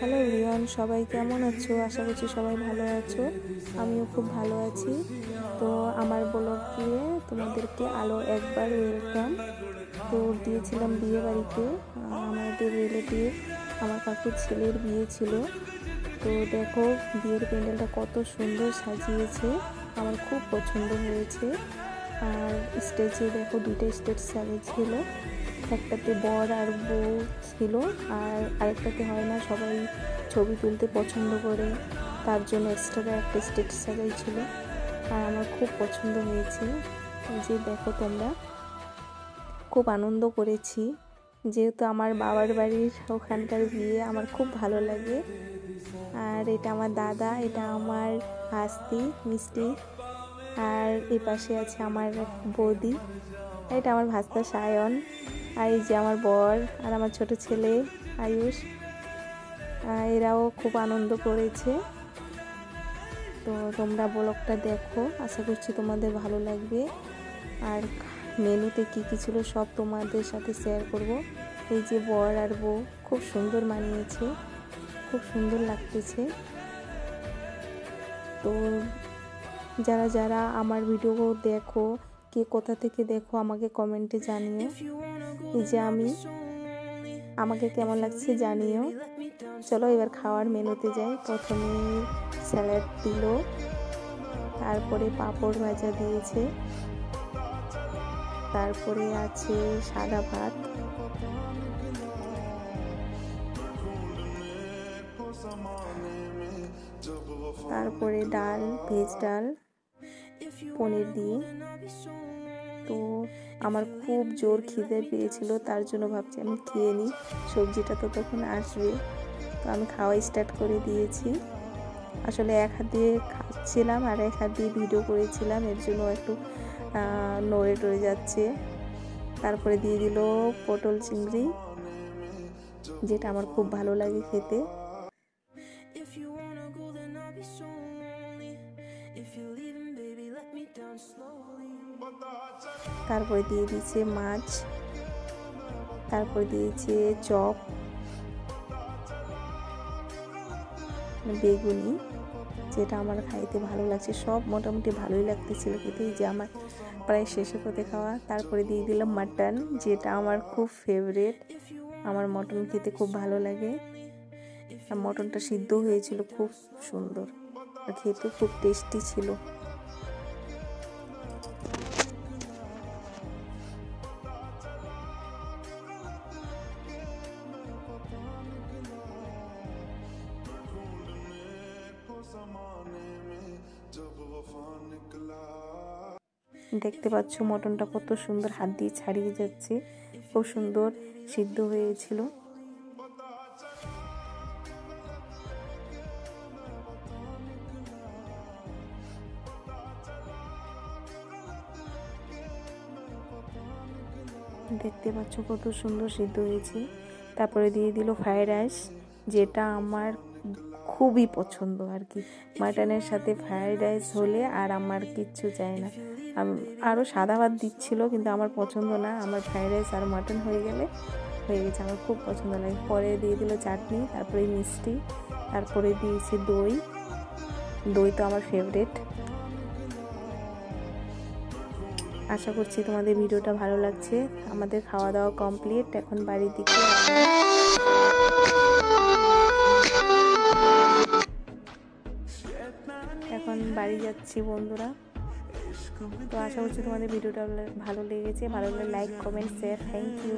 Hello everyone, সবাই কেমন আছো? আশা করছি সবাই ভালো আছো। আমিও খুব ভালো আছি। তো আমার ব্লগে তোমাদেরকে আলো একবার ওয়েলকাম। তো গিয়েছিলাম বিয়ে বাড়িতে, আমাদের রিলেটিভ আমার কাকুর ছেলের বিয়ে ছিল। তো দেখো বিয়ের প্যান্ডেলটা কত সুন্দর সাজিয়েছে, আমার খুব পছন্দ হয়েছে। আর স্টেজে দেখো দুইটা স্টেজ সাজিয়েছিল, একটাতে বর আর বউ ছিল আর আরেকটাতে হয় না, সবাই ছবি তুলতে পছন্দ করে তার জন্য এক্সট্রা একটা স্টেজ সাজাইছিল। আর আমার খুব পছন্দ হয়েছে। যে দেখো তোমরা, খুব আনন্দ করেছি, যেহেতু আমার বাবার বাড়ির ওখানকার বিয়ে আমার খুব ভালো লাগে। আর এটা আমার দাদা, এটা আমার ভাস্তি মিষ্টি, আর এই পাশে আছে আমার বৌদি, এটা আমার ভাস্তা সায়ন, আর এই যে আমার বর আর আমার ছোট ছেলে আয়ুষ। এরাও খুব আনন্দ করেছে। তো তোমরা ব্লগটা দেখো, আশা করছি তোমাদের ভালো লাগবে। আর মেনুতে কী কী ছিল সব তোমাদের সাথে শেয়ার করব। এই যে বর আর বউ খুব সুন্দর মানিয়েছে, খুব সুন্দর লাগতেছে। তো যারা যারা আমার ভিডিও দেখো, কে কোথা থেকে দেখো আমাকে কমেন্টে জানিও। এই যে আমাকে কেমন লাগছে জানিও। চলো এবার খাওয়ার মেনুতে যাই। প্রথমে স্যালাড দিল, তারপরে পাঁপড় ভাজা দিয়েছে, তারপরে আছে সাদা ভাত, তারপরে ডাল, ভেজ ডাল পনির দিয়ে। তো আমার খুব জোর খিদে পেয়েছিল, তার জন্য ভাবছি আমি খেয়ে নিই, সবজিটা তো তখন আসবে। তো আমি খাওয়া স্টার্ট করে দিয়েছি। আসলে এক হাত দিয়ে খাচ্ছিলাম আর এক হাত দিয়ে ভিডিও করেছিলাম, এর জন্য একটু নড়ে টড়ে যাচ্ছে। তারপরে দিয়ে দিল পটল চিংড়ি, যেটা আমার খুব ভালো লাগে খেতে। তারপরে দিয়ে দিয়েছে মাছ, তারপরে দিয়েছে চপ, বেগুনি, যেটা আমার খাইতে ভালো লাগছে। সব মোটামুটি ভালোই লাগতেছিল খেতে। যে আমার প্রায় শেষে পথে খাওয়া। তারপরে দিয়ে দিলাম মাটন, যেটা আমার খুব ফেভারিট, আমার মটন খেতে খুব ভালো লাগে। আর মটনটা সিদ্ধ হয়েছিল খুব সুন্দর, আর খেতে খুব টেস্টি ছিল। দেখতে পাচ্ছ মটনটা কত সুন্দর হাত দিয়ে ছাড়িয়ে যাচ্ছে, খুব সুন্দর সিদ্ধ হয়েছিল। দেখতে পাচ্ছ কত সুন্দর সিদ্ধ হয়েছে। তারপরে দিয়ে দিল ফ্রাইড রাইস, যেটা আমার খুবই পছন্দ আর কি। মাটনের সাথে ফ্রাইড রাইস হলে আর আমার কিচ্ছু চাই না। আরও সাদা ভাত দিচ্ছিল, কিন্তু আমার পছন্দ না। আমার ফ্রাইড রাইস আর মাটন হয়ে গেলে হয়ে গেছে, আমার খুব পছন্দ লাগে। পরে দিয়ে দিল চাটনি, তারপরে মিষ্টি, তারপরে দিয়েছি দই। দই তো আমার ফেভারিট। আশা করছি তোমাদের ভিডিওটা ভালো লাগছে। আমাদের খাওয়া দাওয়া কমপ্লিট, এখন বাড়ির দিকে বাড়ি যাচ্ছি বন্ধুরা। তো আশা করছি তোমাদের ভিডিওটা ভালো লেগেছে। ভালো লাগলে like, comment, share. Thank you.